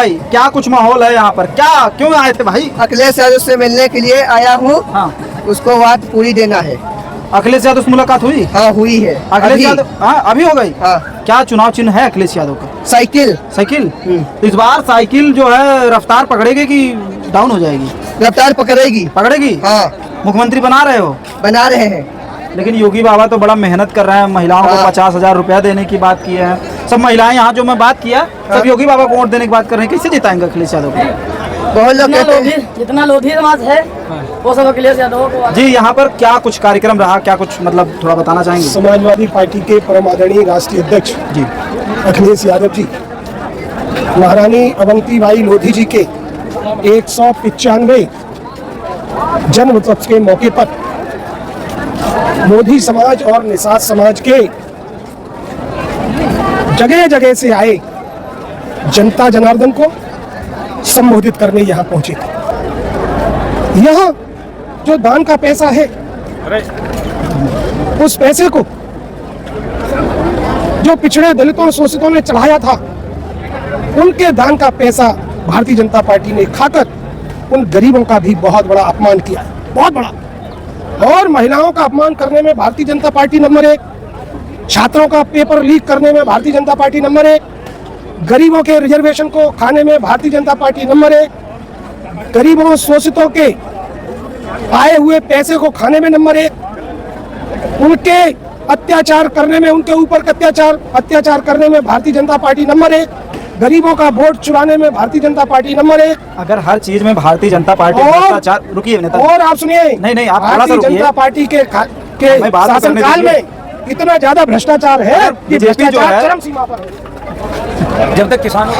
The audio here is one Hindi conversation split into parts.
भाई क्या कुछ माहौल है यहाँ पर, क्या क्यों आए थे भाई? अखिलेश यादव से मिलने के लिए आया हूँ। हाँ, उसको बात पूरी देना है। अखिलेश यादव से मुलाकात हुई? हाँ हुई है। अखिलेश यादव, हाँ अभी हो गई। हाँ। क्या चुनाव चिन्ह है अखिलेश यादव का? साइकिल। साइकिल। इस बार साइकिल जो है रफ्तार पकड़ेगी कि डाउन हो जाएगी? रफ्तार पकड़ेगी। पकड़ेगी। हाँ मुख्यमंत्री बना रहे हो? बना रहे हैं। लेकिन योगी बाबा तो बड़ा मेहनत कर रहे हैं, महिलाओं को 50,000 रुपया देने की बात की है। सब महिलाएं यहाँ जो मैं बात किया सब योगी बाबा को वोट देने की बात कर रहे हैं। कैसे जिताएंगे अखिलेश यादव को? बहुत लोग कहते हैं जितना लोधी समाज है वो सब अखिलेश यादव को। जी यहाँ पर क्या कुछ कार्यक्रम रहा, क्या कुछ मतलब थोड़ा बताना चाहेंगे? समाजवादी पार्टी के परम आदरणीय राष्ट्रीय अध्यक्ष जी अखिलेश यादव जी महारानी अवंतीबाई लोधी जी के 195 जन्म उत्सव के मौके पर मोदी समाज और निषाद समाज के जगह जगह से आए जनता जनार्दन को संबोधित करने यहाँ पहुंचे थे। यहाँ जो दान का पैसा है उस पैसे को जो पिछड़े दलितों शोषितों ने चढ़ाया था उनके दान का पैसा भारतीय जनता पार्टी ने खाकर उन गरीबों का भी बहुत बड़ा अपमान किया, बहुत बड़ा। और महिलाओं का अपमान करने में भारतीय जनता पार्टी नंबर 1, छात्रों का पेपर लीक करने में भारतीय जनता पार्टी नंबर 1, गरीबों के रिजर्वेशन को खाने में भारतीय जनता पार्टी नंबर 1, गरीबों शोषितों के आए हुए पैसे को खाने में नंबर 1, उनके अत्याचार करने में, उनके ऊपर अत्याचार करने में भारतीय जनता पार्टी नंबर 1, गरीबों का वोट चुराने में भारतीय जनता पार्टी नंबर 1। अगर हर चीज में भारतीय जनता पार्टी भ्रष्टाचार, रुकिए नेता, और आप सुनिए, नहीं आप थोड़ा सा भारतीय रुकिए। जनता पार्टी के शासनकाल में इतना ज्यादा भ्रष्टाचार है कि भ्रष्टाचार चरम सीमा पर है। जब तक किसानों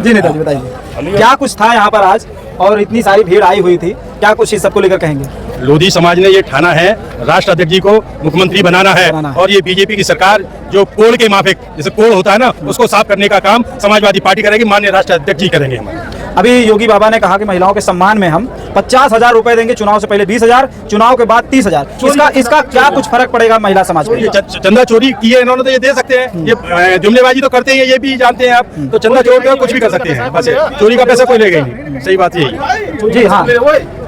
जी नेता जी बताइए क्या कुछ था यहाँ पर आज और इतनी सारी भीड़ आई हुई थी, क्या कुछ इस सबको लेकर कहेंगे? लोधी समाज ने ये ठाना है राष्ट्र अध्यक्ष जी को मुख्यमंत्री बनाना है और ये बीजेपी की सरकार जो कोड़ के माफिक, जैसे कोड़ होता है ना, उसको साफ करने का काम समाजवादी पार्टी करेगी, माननीय राष्ट्र अध्यक्ष जी करेंगे। अभी योगी बाबा ने कहा कि महिलाओं के सम्मान में हम 50,000 रुपए देंगे, चुनाव से पहले 20,000, चुनाव के बाद 30,000। इसका क्या कुछ फर्क पड़ेगा महिला समाज पे? चंदा चोरी की है इन्होंने तो ये दे सकते हैं, ये जुमलेबाजी तो करते हैं, ये भी जानते हैं आप, तो चंदा चोर कर कुछ भी कर सकते हैं, बस चोरी का पैसा कोई लेगा नहीं। सही बात यही। जी हाँ,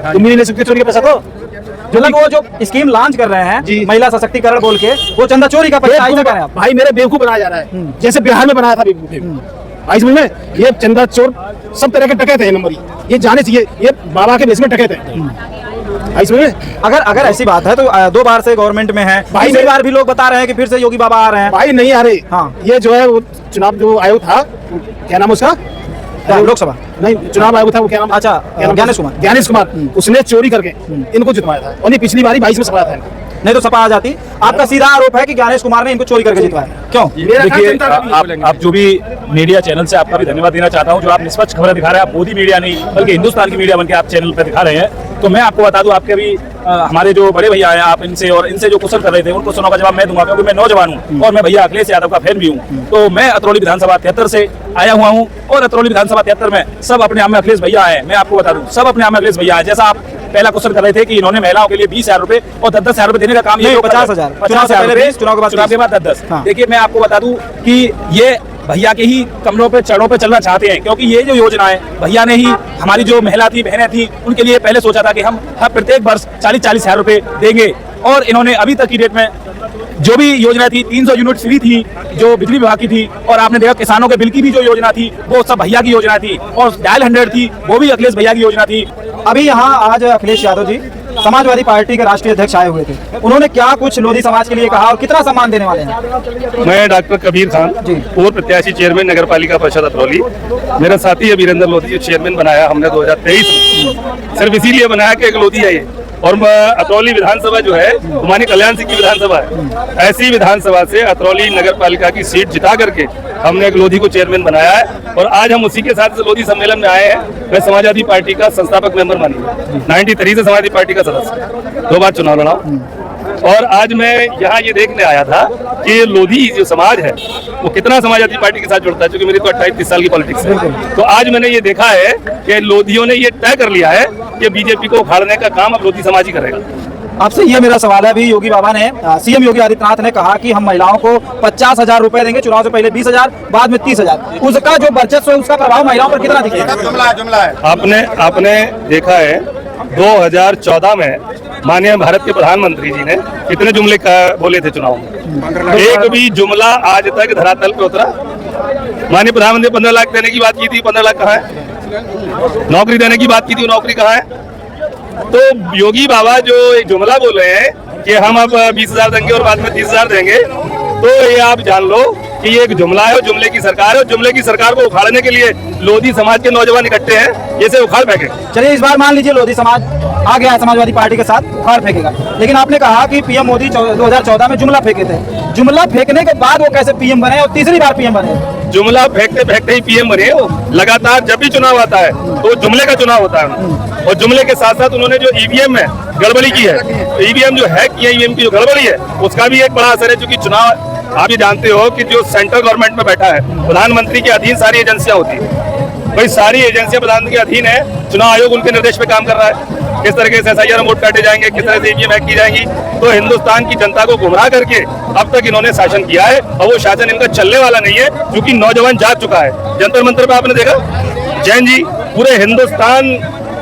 तुम नहीं ले सकते चोरी का पैसा तो वो जो स्कीम लॉन्च कर रहे हैं महिला सशक्तिकरण बोल के, वो चंदा चोरी का पैसा ऐसा करें आप? भाई मेरे बेवकूफ बनाया जा रहा है, जैसे बिहार में बनाया था बेवकूफ। में ये चंदा चोर सब तरह के टकैत है, नंबर ये जाने चाहिए, ये बाबा के बेस में टकैत है। इसमें अगर ऐसी बात है तो 2 बार से गवर्नमेंट में है भाई, 2 बार भी लोग बता रहे हैं कि फिर से योगी बाबा आ रहे हैं। भाई नहीं आ रहे। हाँ, ये जो है वो चुनाव जो आयोग था, क्या नाम उसका, लोकसभा नहीं चुनाव आयोग था, वो क्या नाम? अच्छा, ज्ञानेश कुमार, उसने चोरी करके इनको जितवाया था और ये पिछली बारी 22 में सफा था। नहीं तो सपा आ जाती। आपका सीधा आरोप है कि ज्ञानेश कुमार ने इनको चोरी करके जितवाया, क्यों? देखिए आप जो भी मीडिया चैनल से आपका भी धन्यवाद देना चाहता हूं, जो आप निष्पक्ष खबरें दिखा रहे हैं। आप मोदी मीडिया नहीं बल्कि हिंदुस्तान की मीडिया बनकर आप चैनल पर दिखा रहे हैं। तो मैं आपको बता दूं, आपके भी हमारे जो बड़े भैया हैं, आप इनसे जो क्वेश्चन कर रहे थे, उन क्वेश्चनों का जवाब मैं दूंगा, क्योंकि मैं नौजवान हूं और मैं भैया अखिलेश यादव का फैन भी हूं। तो मैं अतरौली विधानसभा 73 से आया हुआ हूं और अतरौली विधानसभा 73 में सब अपने आप में अखिलेश भैया है। मैं आपको बता दूं, सब अपने आप में अखिलेश भैया है। जैसा आप पहला क्वेश्चन कर रहे थे कि इन्होंने महिलाओं के लिए 20,000 रुपए और 10,000 रुपए देने का काम, ये 50,000 चुनाव के बाद 10। देखिए मैं आपको बता दूं कि ये भैया के ही कमरों पे चरणों पे चलना चाहते हैं, क्योंकि ये जो योजना है भैया ने ही हमारी जो महिला थी, बहनें थी, उनके लिए पहले सोचा था कि हम हर प्रत्येक वर्ष 40,000 रुपए देंगे। और इन्होंने अभी तक की डेट में जो भी योजना थी, 300 यूनिट फ्री थी जो बिजली विभाग की थी, और आपने देखा किसानों के बिल की भी जो योजना थी वो सब भैया की योजना थी, और डायल 100 थी वो भी अखिलेश भैया की योजना थी। अभी यहाँ आज अखिलेश यादव जी समाजवादी पार्टी के राष्ट्रीय अध्यक्ष आए हुए थे, उन्होंने क्या कुछ लोधी समाज के लिए कहा और कितना सम्मान देने वाले हैं? मैं डॉक्टर कबीर खान, पूर्व प्रत्याशी चेयरमैन नगर पालिका परिषद अतरौली, मेरा साथी है वीरेंद्र लोधी, चेयरमैन बनाया हमने 2023 में। सिर्फ इसीलिए बनाया कि एक लोधी है ये, और अतरौली विधानसभा जो है हमारी कल्याण सिंह की विधानसभा है। ऐसी विधानसभा से अतरौली नगर पालिका की सीट जिता करके हमने एक लोधी को चेयरमैन बनाया है, और आज हम उसी के साथ लोधी सम्मेलन में आए हैं। मैं समाजवादी पार्टी का संस्थापक मेंबर मानिए, 93 से समाजवादी पार्टी का सदस्य, 2 बार चुनाव लड़ा। और आज मैं यहाँ ये देखने आया था कि लोधी जो समाज है वो कितना समाजवादी पार्टी के साथ जुड़ता है, क्योंकि मेरी तो 28-30 साल की पॉलिटिक्स है। तो आज मैंने ये देखा है कि लोधियों ने ये तय कर लिया है कि बीजेपी को उखाड़ने का काम अब लोधी समाज ही करेगा। आपसे ये मेरा सवाल है। अभी योगी बाबा ने सीएम योगी आदित्यनाथ ने कहा कि हम महिलाओं को 50,000 रुपए देंगे, चुनाव से पहले 20,000, बाद में 30,000। उसका जो वर्चस्व है उसका प्रभाव महिलाओं पर कितना दिखेगा? आपने देखा है 2014 में माननीय भारत के प्रधानमंत्री जी ने कितने जुमले बोले थे चुनाव में, एक भी जुमला आज तक धरातल पे उतरा। माननीय प्रधानमंत्री 15 लाख देने की बात की थी, 15 लाख कहाँ है? नौकरी देने की बात की थी, नौकरी कहाँ है? तो योगी बाबा जो एक जुमला बोल रहे हैं कि हम अब 20,000 देंगे और बाद में 30,000 देंगे, तो ये आप जान लो कि ये एक जुमला है और जुमले की सरकार है। और जुमले की सरकार को उखाड़ने के लिए लोधी समाज के नौजवान इकट्ठे हैं, इसे उखाड़ फेंके। चलिए इस बार मान लीजिए लोधी समाज आ गया है समाजवादी पार्टी के साथ, उखाड़ फेंकेगा। लेकिन आपने कहा कि पीएम मोदी 2014 में जुमला फेंके थे। जुमला फेंकने के बाद वो कैसे पीएम बने और तीसरी बार पीएम बने? जुमला फेंकते फेंकते ही पीएम बने हो। लगातार जब भी चुनाव आता है तो जुमले का चुनाव होता है, और जुमले के साथ साथ उन्होंने जो ईवीएम में गड़बड़ी की है, तो ईवीएम जो हैक किया, ईवीएम की जो गड़बड़ी है, उसका भी एक बड़ा असर है। क्योंकि चुनाव आप ये जानते हो कि जो सेंट्रल गवर्नमेंट में बैठा है, प्रधानमंत्री के अधीन सारी एजेंसियां होती है। भाई सारी एजेंसियां प्रधानमंत्री के अधीन है, चुनाव आयोग उनके निर्देश पे काम कर रहा है। किस तरीके से SIR वोट काटे जाएंगे, किस तरह से ईवीएम हैक की जाएंगी। तो हिंदुस्तान की जनता को गुमराह करके अब तक इन्होंने शासन किया है, और वो शासन इनका चलने वाला नहीं है, क्योंकि नौजवान जाग चुका है। जंतर मंतर पे आपने देखा जैन जी, पूरे हिंदुस्तान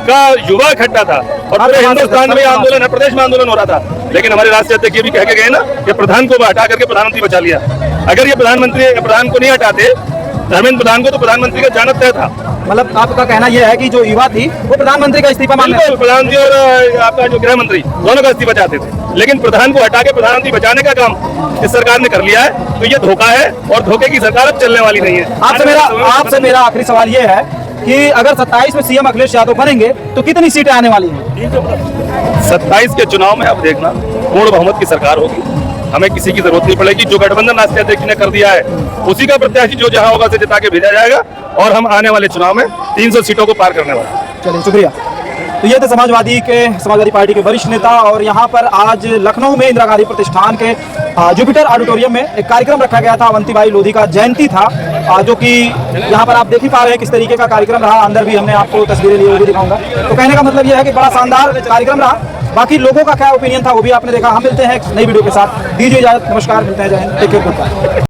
का युवा इकट्ठा था और पूरे हिंदुस्तान में आंदोलन है, प्रदेश में आंदोलन हो रहा था। लेकिन हमारे राष्ट्रीय अध्यक्ष भी कह के गए ना कि प्रधान को हटा करके प्रधानमंत्री बचा लिया। अगर ये प्रधान को नहीं हटाते, धर्मेंद्र प्रधान को, तो प्रधानमंत्री का जाना तय था। मतलब आपका कहना यह है कि जो युवा थी वो प्रधानमंत्री का इस्तीफा मांग रहे थे? प्रधानमंत्री और आपका जो गृह मंत्री दोनों का इस्तीफा चाहते थे, लेकिन प्रधान को हटा के प्रधानमंत्री बचाने का काम इस सरकार ने कर लिया है। तो ये धोखा है, और धोखे की सरकार अब चलने वाली नहीं है। आपसे मेरा आखिरी सवाल ये है कि अगर 27 में सीएम अखिलेश यादव बनेंगे तो कितनी सीटें आने वाली हैं? 27 के चुनाव में आप देखना पूर्ण बहुमत की सरकार होगी, हमें किसी की जरूरत नहीं पड़ेगी। जो गठबंधन राष्ट्रीय अध्यक्ष ने कर दिया है, उसी का प्रत्याशी जो जहां होगा उसे जिता के भेजा जाएगा, और हम आने वाले चुनाव में 300 सीटों को पार करने वाले हैं। चलिए शुक्रिया। तो ये थे समाजवादी पार्टी के वरिष्ठ नेता। और यहाँ पर आज लखनऊ में इंदिरा गांधी प्रतिष्ठान के जुपिटर ऑडिटोरियम में एक कार्यक्रम रखा गया था। अवंतीबाई लोधी का जयंती था, जो कि यहाँ पर आप देख ही पा रहे हैं किस तरीके का कार्यक्रम रहा। अंदर भी हमने आपको तस्वीरें ली, वो भी दिखाऊंगा। तो कहने का मतलब यह है कि बड़ा शानदार कार्यक्रम रहा। बाकी लोगों का क्या ओपिनियन था वो भी आपने देखा। हम मिलते हैं एक नई वीडियो के साथ, दीजिए इजाजत, नमस्कार, मिलते हैं, जय Hind, take care, good bye.